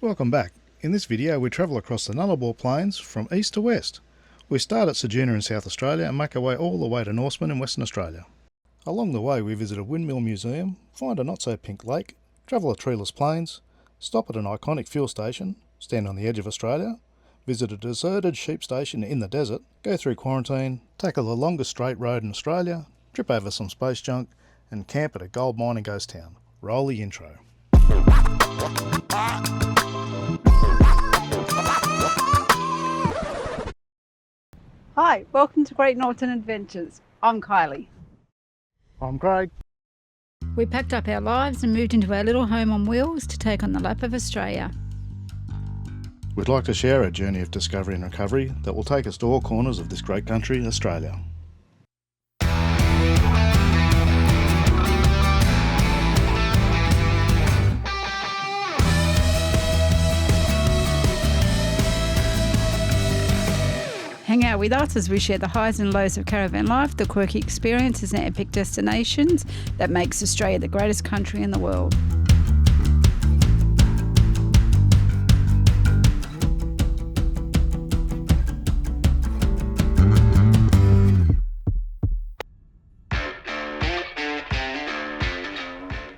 Welcome back. In this video we travel across the Nullarbor Plains from east to west. We start at Ceduna in South Australia and make our way all the way to Norseman in Western Australia. Along the way we visit a windmill museum, find a not so pink lake, travel the treeless plains, stop at an iconic fuel station, stand on the edge of Australia, visit a deserted sheep station in the desert, go through quarantine, tackle the longest straight road in Australia, trip over some space junk and camp at a gold mining ghost town. Roll the intro. Hi, welcome to Great Northern Adventures. I'm Kylie. I'm Craig. We packed up our lives and moved into our little home on wheels to take on the lap of Australia. We'd like to share a journey of discovery and recovery that will take us to all corners of this great country, Australia. Hang out with us as we share the highs and lows of caravan life, the quirky experiences and epic destinations that makes Australia the greatest country in the world.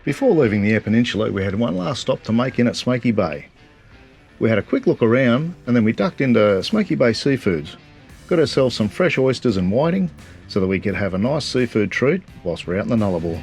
Before leaving the Eyre Peninsula, we had one last stop to make in at Smoky Bay. We had a quick look around and then we ducked into Smoky Bay Seafoods. Got ourselves some fresh oysters and whiting so that we could have a nice seafood treat whilst we're out in the Nullarbor.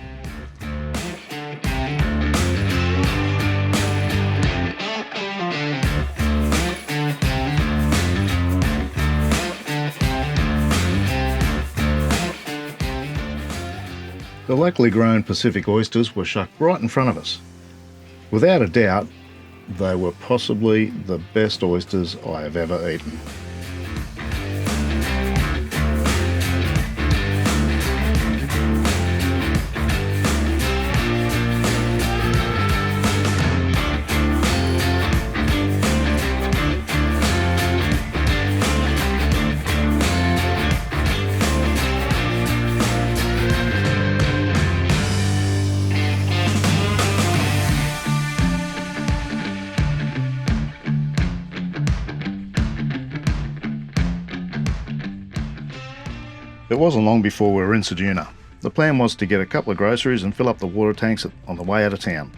The locally grown Pacific oysters were shucked right in front of us. Without a doubt, they were possibly the best oysters I have ever eaten. It wasn't long before we were in Ceduna. The plan was to get a couple of groceries and fill up the water tanks on the way out of town.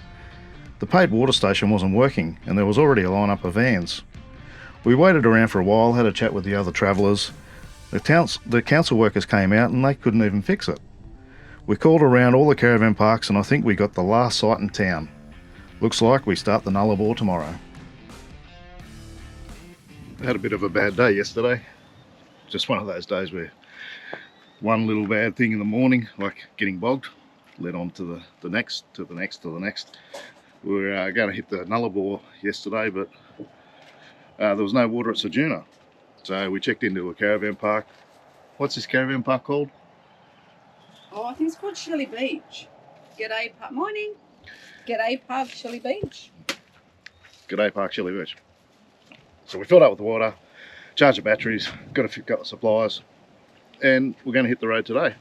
The paid water station wasn't working and there was already a line-up of vans. We waited around for a while, had a chat with the other travellers. The council workers came out and they couldn't even fix it. We called around all the caravan parks and I think we got the last site in town. Looks like we start the Nullarbor tomorrow. I had a bit of a bad day yesterday. Just one of those days where one little bad thing in the morning, like getting bogged, led on to the next. We were going to hit the Nullarbor yesterday, but there was no water at Ceduna. So we checked into a caravan park. What's this caravan park called? Oh, I think it's called Shelley Beach. G'day Park. Morning. G'day Park, Shelley Beach. G'day Park, Shelley Beach. So we filled up with the water, charged the batteries, got a few couple of supplies, and we're going to hit the road today.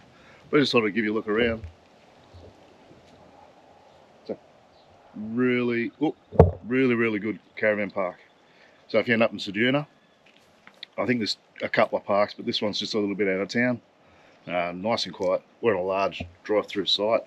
But I just thought I'd give you a look around. It's a really good caravan park. So if you end up in Ceduna, I think there's a couple of parks, but this one's just a little bit out of town. Nice and quiet. We're on a large drive-through site.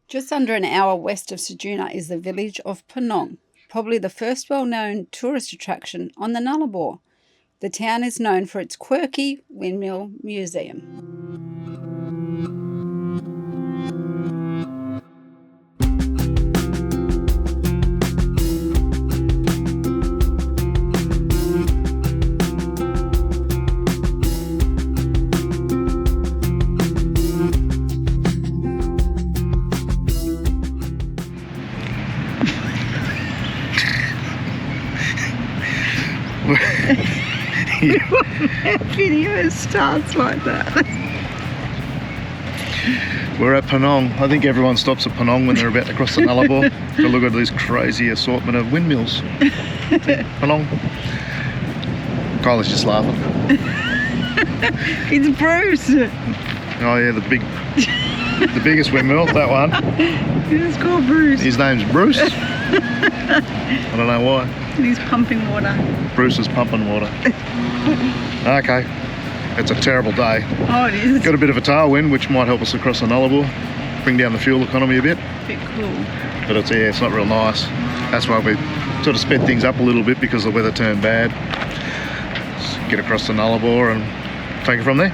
Just under an hour west of Ceduna is the village of Panong, probably the first well-known tourist attraction on the Nullarbor. The town is known for its quirky windmill museum. That video starts like that. We're at Panong. I think everyone stops at Panong when they're about to cross the Nullarbor to look at this crazy assortment of windmills. Panong. Kylie's just laughing. It's Bruce. Oh yeah, the biggest windmill, that one. It's called Bruce. His name's Bruce. I don't know why. He's pumping water. Bruce is pumping water. Okay. It's a terrible day. Oh, it is. Got a bit of a tailwind, which might help us across the Nullarbor, bring down the fuel economy a bit. Bit cool. But it's not real nice. That's why we sort of sped things up a little bit because the weather turned bad. Let's get across the Nullarbor and take it from there.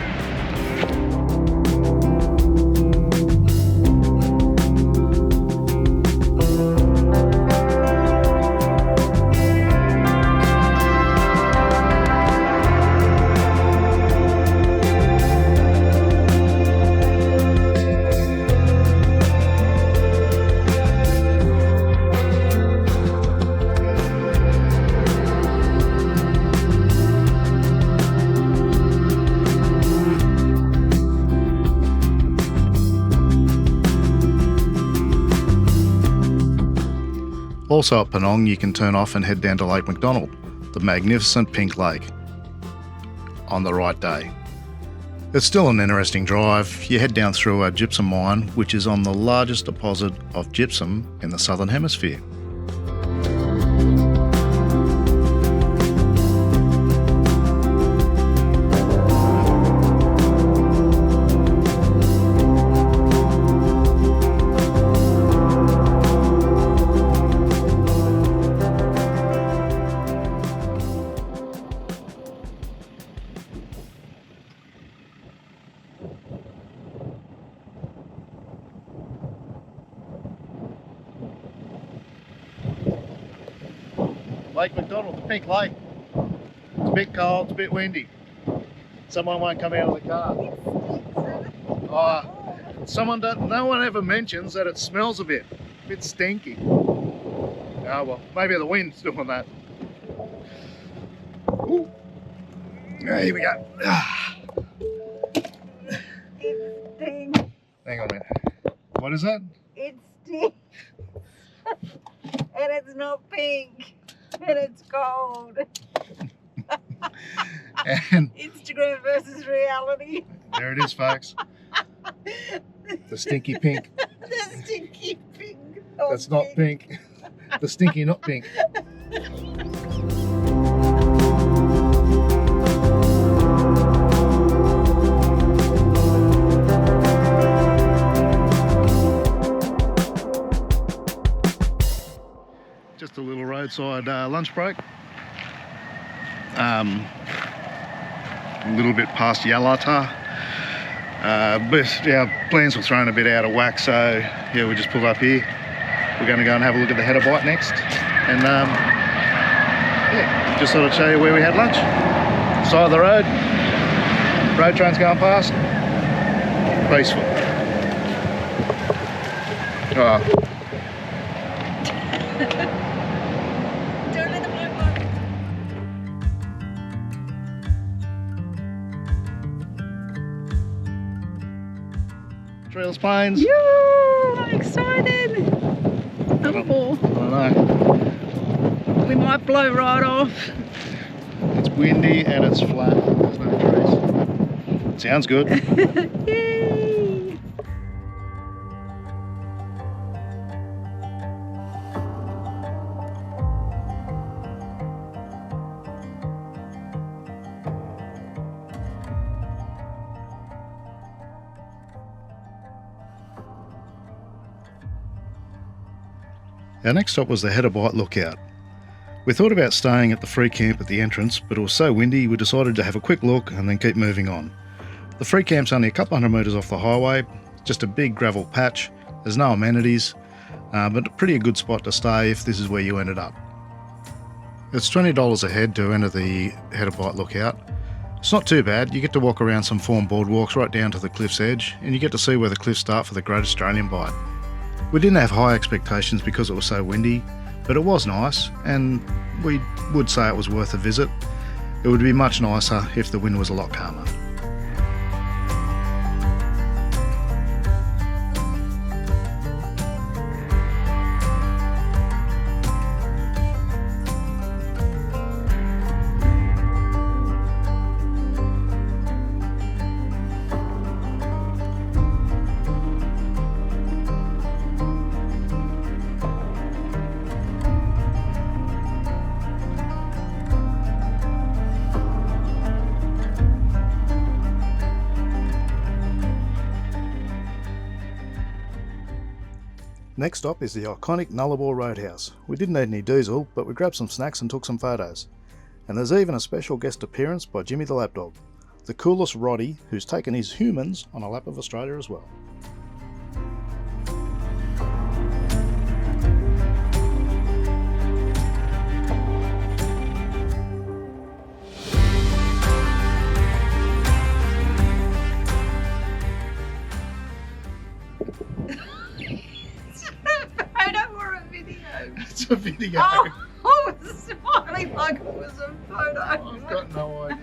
Also at Panong, you can turn off and head down to Lake McDonald, the magnificent pink lake, on the right day. It's still an interesting drive. You head down through a gypsum mine, which is on the largest deposit of gypsum in the Southern Hemisphere. Lake McDonald, the pink lake. It's a bit cold, it's a bit windy. Someone won't come out of the car. No one ever mentions that it smells a bit stinky. Oh well, maybe the wind's doing that. Ooh. Here we go. It stinks. Hang on a minute. What is that? It stinks. And it's not pink. And it's cold. And Instagram versus reality. there it is, folks. The stinky pink. The stinky pink. That's not pink. The stinky not pink. Just a little roadside lunch break. A little bit past Yalata. But our plans were thrown a bit out of whack, so yeah, we just pulled up here. We're going to go and have a look at the Headbite next, and yeah, just sort of show you where we had lunch. Side of the road, road train's going past. Peaceful. Oh. Don't let the black one. Trails Plains. Yoo! I'm excited. Nullarbor. I don't know. We might blow right off. It's windy and it's flat. There's no trees. Sounds good. Yay! Our next stop was the Headbite Lookout. We thought about staying at the free camp at the entrance, but it was so windy we decided to have a quick look and then keep moving on. The free camp's only a couple hundred metres off the highway, just a big gravel patch. There's no amenities, but a pretty good spot to stay if this is where you ended up. It's $20 a head to enter the Headbite Lookout. It's not too bad. You get to walk around some formed boardwalks right down to the cliff's edge, and you get to see where the cliffs start for the Great Australian Bight. We didn't have high expectations because it was so windy, but it was nice, and we would say it was worth a visit. It would be much nicer if the wind was a lot calmer. Next stop is the iconic Nullarbor Roadhouse. We didn't need any diesel, but we grabbed some snacks and took some photos. And there's even a special guest appearance by Jimmy the Lapdog, the coolest Roddy who's taken his humans on a lap of Australia as well. Photo or a video? It's a video. Oh, I was smiling like it was a photo. I've got no idea.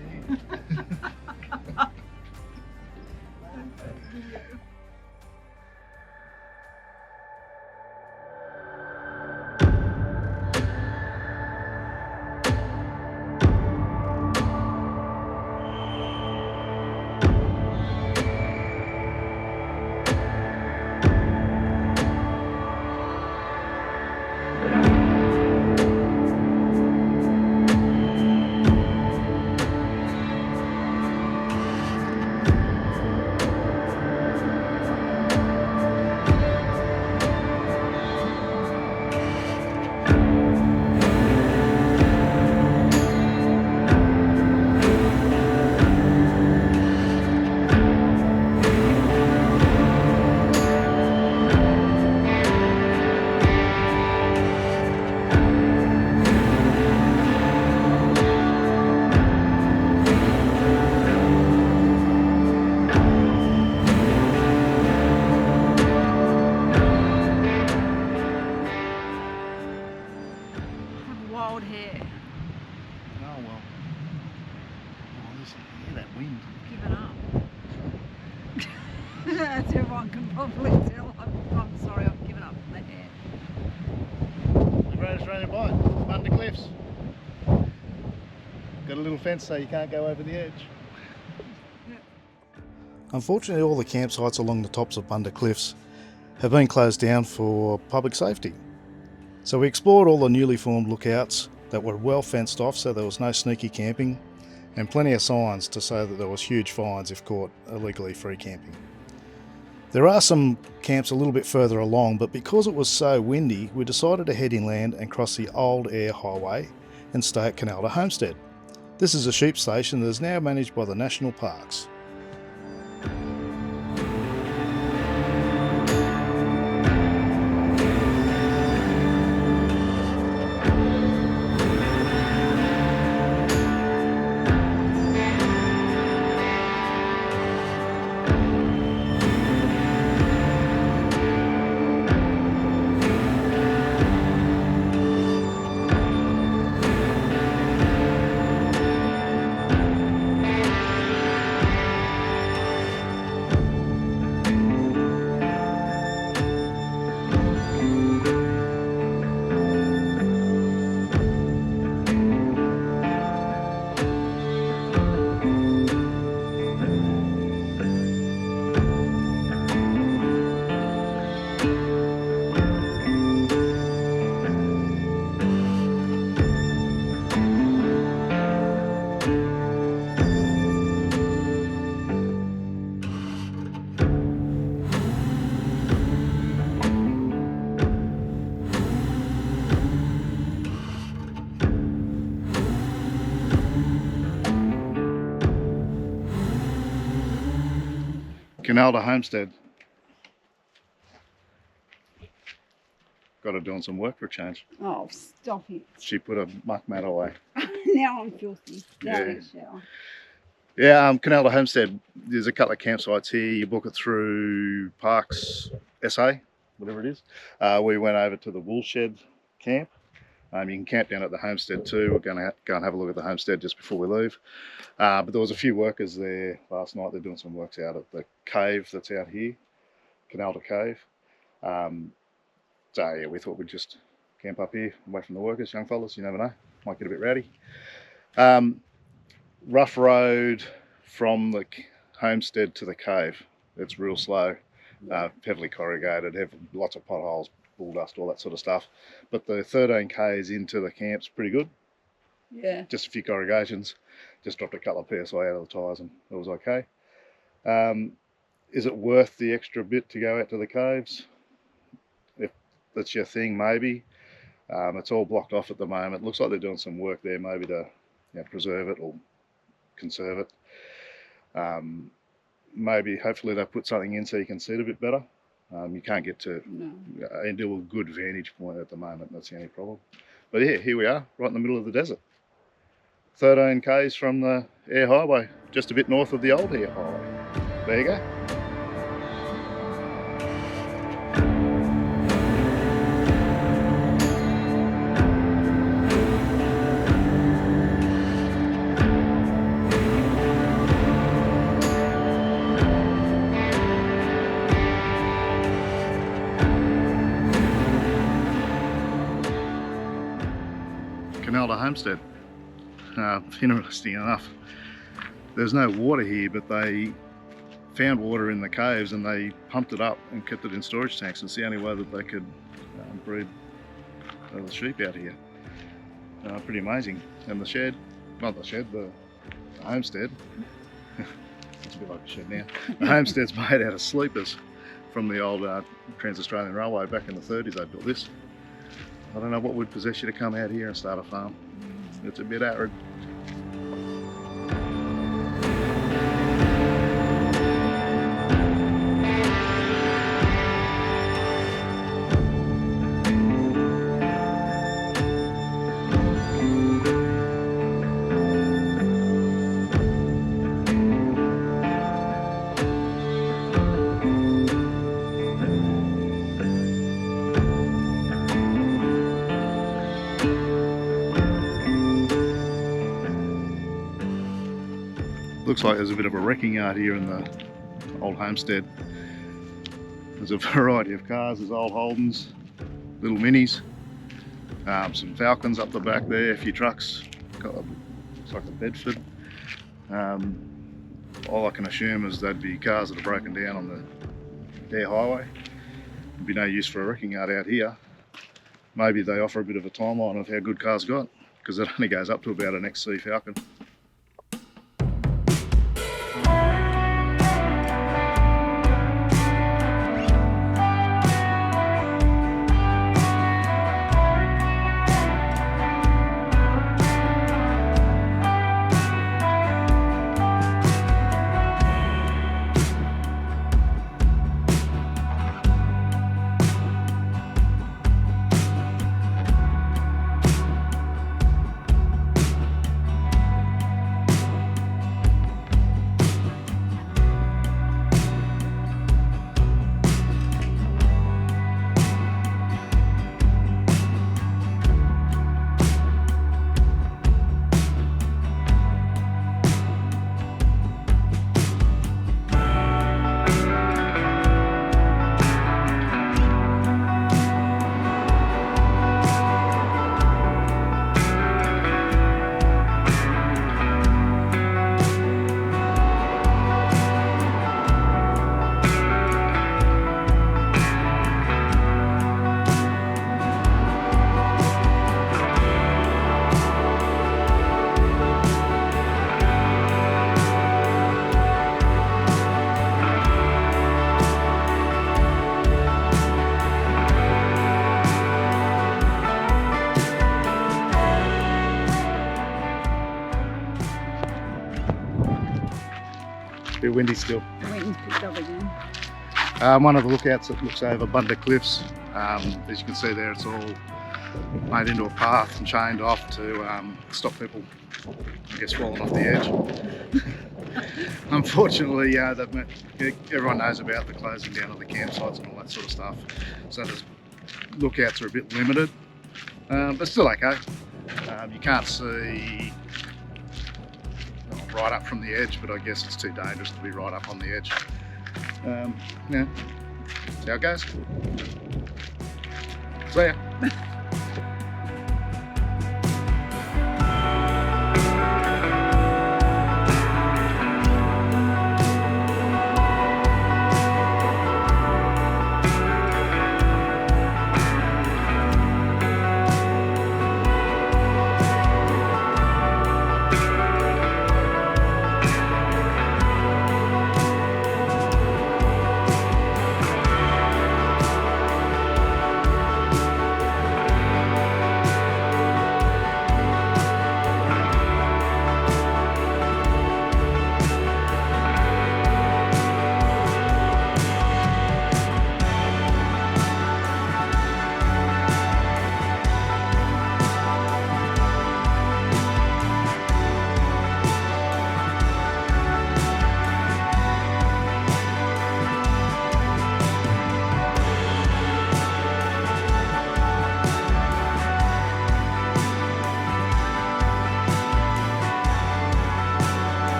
Wild hair. Oh well. Oh, listen, hear that wind. Given up. As everyone can probably tell, I'm sorry, I've given up on the hair. The Great Australian Bight, Bund Cliffs. Got a little fence so you can't go over the edge. Unfortunately, all the campsites along the tops of Bund Cliffs have been closed down for public safety. So we explored all the newly formed lookouts that were well fenced off so there was no sneaky camping, and plenty of signs to say that there was huge fines if caught illegally free camping. There are some camps a little bit further along, but because it was so windy, we decided to head inland and cross the old air highway and stay at Canal to Homestead. This is a sheep station that is now managed by the National Parks. Canal to Homestead. Got her doing some work for a change. Oh, stop it. She put a muck mat away. Now I'm filthy. Now Yeah. I shower. Yeah, Canal to Homestead. There's a couple of campsites here. You book it through Parks SA, whatever it is. We went over to the Woolshed camp. You can camp down at the homestead too. We're going to go and have a look at the homestead just before we leave. But there was a few workers there last night. They're doing some works out at the cave that's out here, Canal to Cave. So yeah, we thought we'd just camp up here, away from the workers, young fellas. You never know, might get a bit rowdy. Rough road from the homestead to the cave. It's real slow, heavily corrugated, have lots of potholes, bull dust, all that sort of stuff. But the 13 k's into the camp's pretty good. Yeah. Just a few corrugations. Just dropped a couple of PSI out of the tyres and it was okay. Is it worth the extra bit to go out to the caves? that's your thing, maybe. It's all blocked off at the moment. Looks like they're doing some work there, maybe to preserve it or conserve it. Maybe, hopefully, they put something in so you can see it a bit better. You can't get to into a good vantage point at the moment. That's the only problem. But yeah, here we are, right in the middle of the desert. 13 k's from the air highway, just a bit north of the old air highway. There you go. Canal to Homestead. Interesting enough, there's no water here, but they found water in the caves and they pumped it up and kept it in storage tanks. It's the only way that they could breed the sheep out here. Pretty amazing. And the shed, not the shed, the homestead, it's a bit like a shed now. The homestead's made out of sleepers from the old Trans-Australian Railway. Back in the 30s they built this. I don't know what would possess you to come out here and start a farm. It's a bit arid. Looks like there's a bit of a wrecking yard here in the old homestead. There's a variety of cars. There's old Holdens, little Minis, some Falcons up the back there, a few trucks. Looks like the Bedford. All I can assume is they'd be cars that are broken down on the air highway. There'd be no use for a wrecking yard out here. Maybe they offer a bit of a timeline of how good cars got, because it only goes up to about an XC Falcon. Bit windy still. The wind's picked up again. One of the lookouts that looks over Bund cliffs. As you can see there, it's all made into a path and chained off to stop people, I guess, falling off the edge. Unfortunately, everyone knows about the closing down of the campsites and all that sort of stuff. So the lookouts are a bit limited, but still okay. You can't see right up from the edge, but I guess it's too dangerous to be right up on the edge. Yeah, see how it goes. See ya.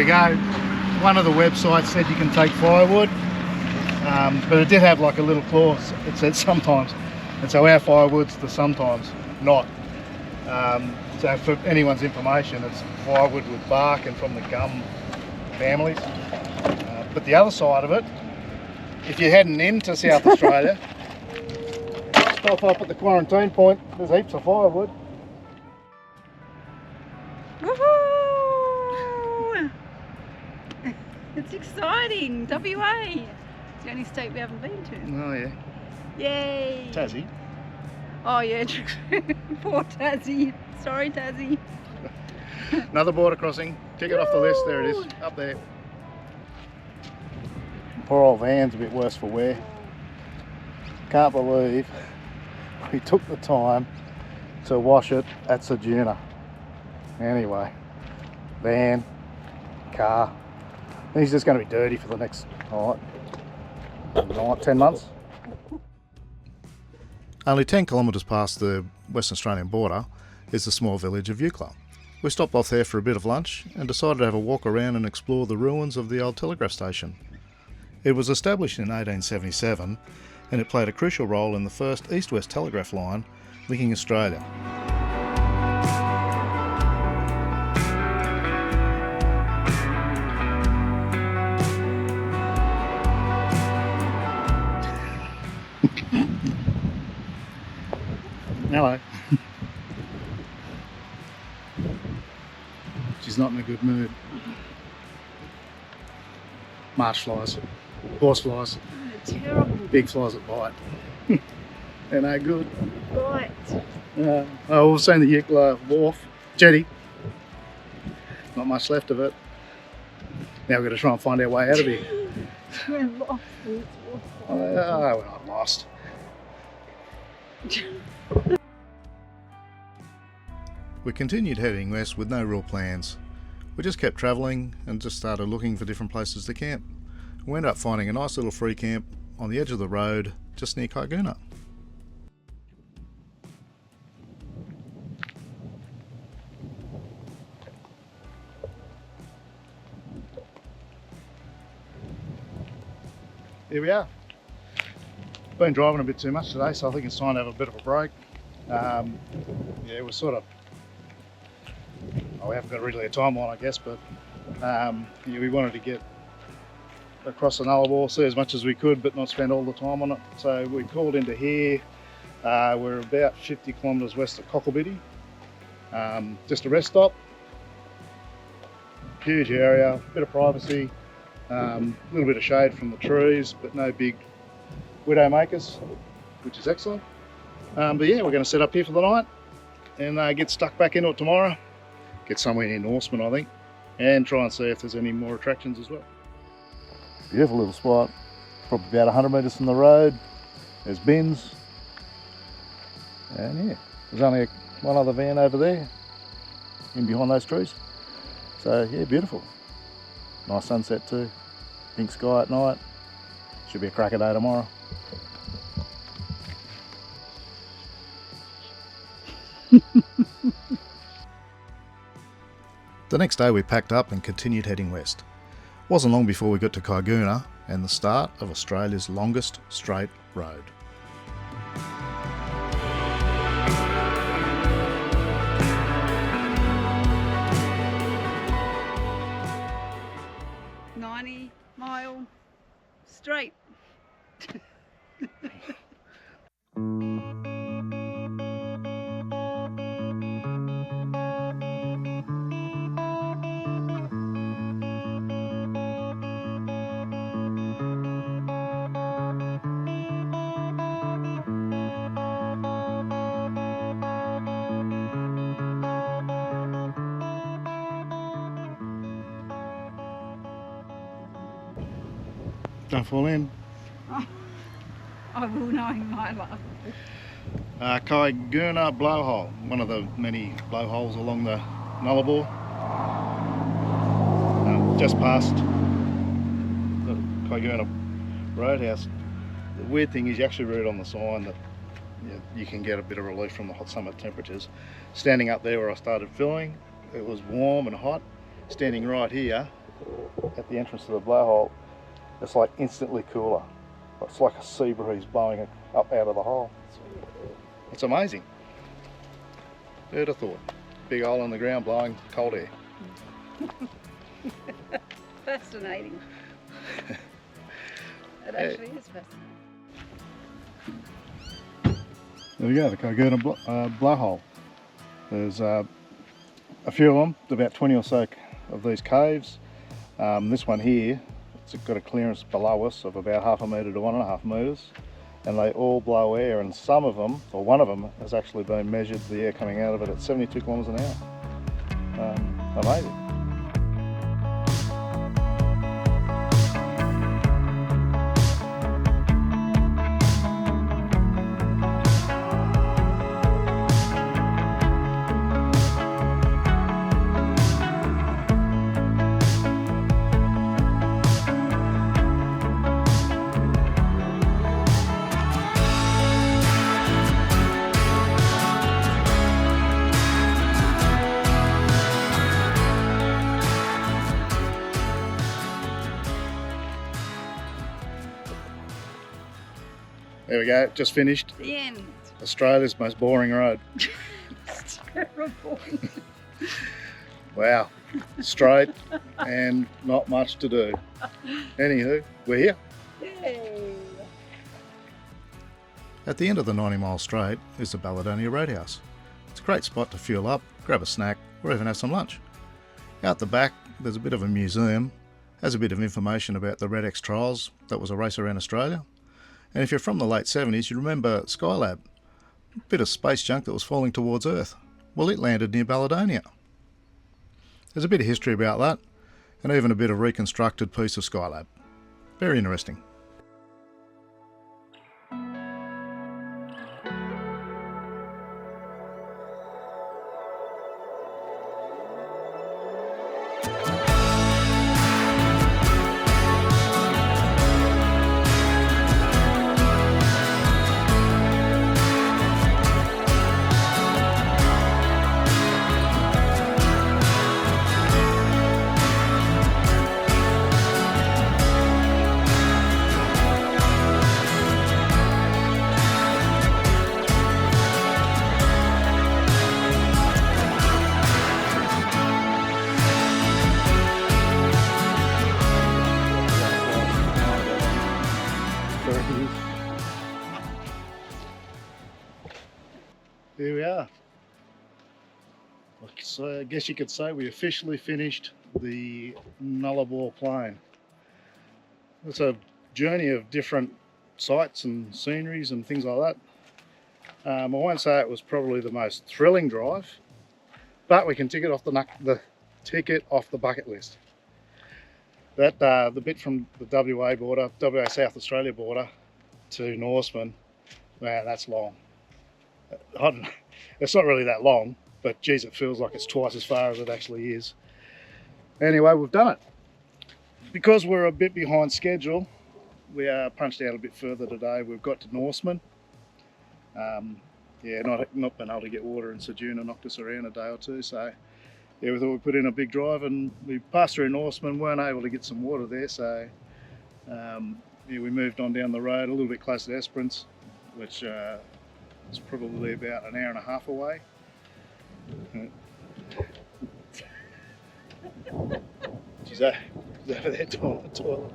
we go. One of the websites said you can take firewood, but it did have like a little clause. It said sometimes, and so our firewood's the sometimes not. So for anyone's information, it's firewood with bark and from the gum families. But the other side of it, if you're heading into South Australia, stop up at the quarantine point, there's heaps of firewood. Woohoo! It's exciting. WA. It's the only state we haven't been to. Oh yeah. Yay! Tassie. Oh yeah, true. Poor Tassie. Sorry, Tassie. Another border crossing. Tick it off the list. There it is, up there. Poor old van's a bit worse for wear. Can't believe we took the time to wash it at Ceduna. Anyway, van, car. He's just going to be dirty for the next 10 months. Only 10 kilometres past the Western Australian border is the small village of Eucla. We stopped off there for a bit of lunch and decided to have a walk around and explore the ruins of the old telegraph station. It was established in 1877 and it played a crucial role in the first east-west telegraph line linking Australia. Hello. She's not in a good mood. Marsh flies, horse flies, Terrible big flies that bite. They're no good. bite. We've seen the Eucla wharf, jetty. Not much left of it. Now we've got to try and find our way out of here. We're lost. We're not lost. We continued heading west with no real plans. We just kept travelling and just started looking for different places to camp. We ended up finding a nice little free camp on the edge of the road just near Kaguna. Here we are. Been driving a bit too much today, so I think it's time to have a bit of a break. Yeah, we're sort of, we haven't got really a timeline, I guess, but yeah, we wanted to get across the Nullarbor, see as much as we could, but not spend all the time on it. So we called into here. We're about 50 kilometres west of Cocklebiddy. Just a rest stop. Huge area, bit of privacy, a little bit of shade from the trees, but no big widow makers, which is excellent. But yeah, we're going to set up here for the night and get stuck back into it tomorrow. Get somewhere near Norseman, I think, and try and see if there's any more attractions as well. Beautiful little spot, probably about 100 metres from the road. There's bins, and yeah, there's only one other van over there, in behind those trees. So yeah, beautiful. Nice sunset too, pink sky at night. Should be a cracker day tomorrow. The next day we packed up and continued heading west. Wasn't long before we got to Kaguna and the start of Australia's longest straight road. Mile straight. Don't fall in. I will knowing my luck. Kaguna Blowhole, one of the many blowholes along the Nullarbor. Just past the Kaguna Roadhouse. The weird thing is you actually read on the sign that you can get a bit of relief from the hot summer temperatures. Standing up there where I started filming, it was warm and hot. Standing right here, at the entrance to the blowhole, it's like instantly cooler. It's like a sea breeze blowing up out of the hole. It's amazing. Who'd have thought? Big hole in the ground blowing cold air. Fascinating. It actually is fascinating. There we go, the Kaguna blowhole. There's a few of them, about 20 or so of these caves. This one here, it's got a clearance below us of about 0.5 metre to 1.5 metres, and they all blow air, and some of them, or one of them, has actually been measured, the air coming out of it, at 72 kilometres an hour. Amazing. There we go, just finished. The end. Australia's most boring road. It's terrible. Wow, straight and not much to do. Anywho, we're here. Yay. At the end of the 90-mile straight is the Baladonia Roadhouse. It's a great spot to fuel up, grab a snack, or even have some lunch. Out the back, there's a bit of a museum, has a bit of information about the Red X trials that was a race around Australia. And if you're from the late 70s, you remember Skylab, a bit of space junk that was falling towards Earth. Well, it landed near Baladonia. There's a bit of history about that, and even a bit of reconstructed piece of Skylab. Very interesting. Here we are. So I guess you could say we officially finished the Nullarbor Plain. It's a journey of different sights and sceneries and things like that. I won't say it was probably the most thrilling drive, but we can tick it off the bucket list. That the bit from the WA border, WA South Australia border to Norseman, man, that's long. I don't know, it's not really that long, but geez, it feels like it's twice as far as it actually is. Anyway, we've done it. Because we're a bit behind schedule, we are punched out a bit further today. We've got to Norseman. Yeah, not been able to get water in Ceduna, knocked us around a day or two, so yeah, we thought we'd put in a big drive, and we passed through Norseman, weren't able to get some water there, so yeah, we moved on down the road a little bit closer to Esperance, which is probably about an hour and a half away. She's over there doing the toilet.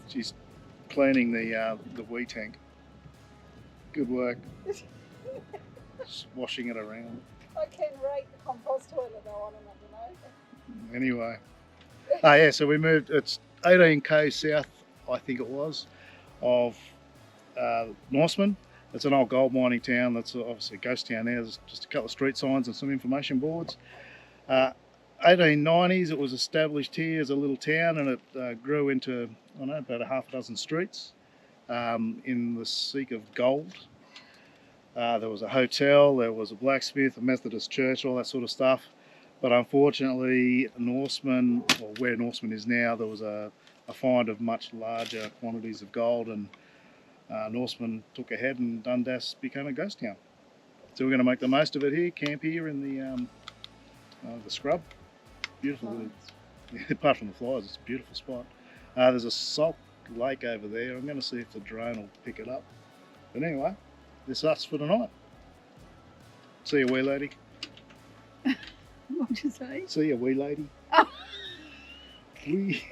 She's cleaning the wee tank. Good work. Just washing it around. I can rate the compost toilet though on it, I don't know. Anyway. Oh yeah, so we moved, it's 18 k's south, I think it was, of Norseman. It's an old gold mining town that's obviously a ghost town now. There's just a couple of street signs and some information boards. 1890s it was established here as a little town, and it grew into, I don't know, about a half a dozen streets in the seek of gold. There was a hotel, there was a blacksmith, a Methodist church, all that sort of stuff. But unfortunately, Norseman, or where Norseman is now, there was a find of much larger quantities of gold, and Norseman took ahead and Dundas became a ghost town. So we're going to make the most of it here, camp here in the scrub. Beautiful village. Apart from the flies, it's a beautiful spot. There's a salt lake over there. I'm going to see if the drone will pick it up. But anyway, this is us for tonight. See you, wee lady. What'd you say? See you, wee lady. Oh. Wee.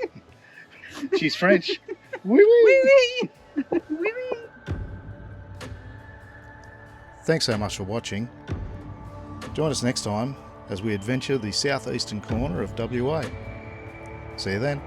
She's French. Wee wee. Wee wee. Wee wee. Thanks so much for watching. Join us next time as we adventure the southeastern corner of WA. See you then.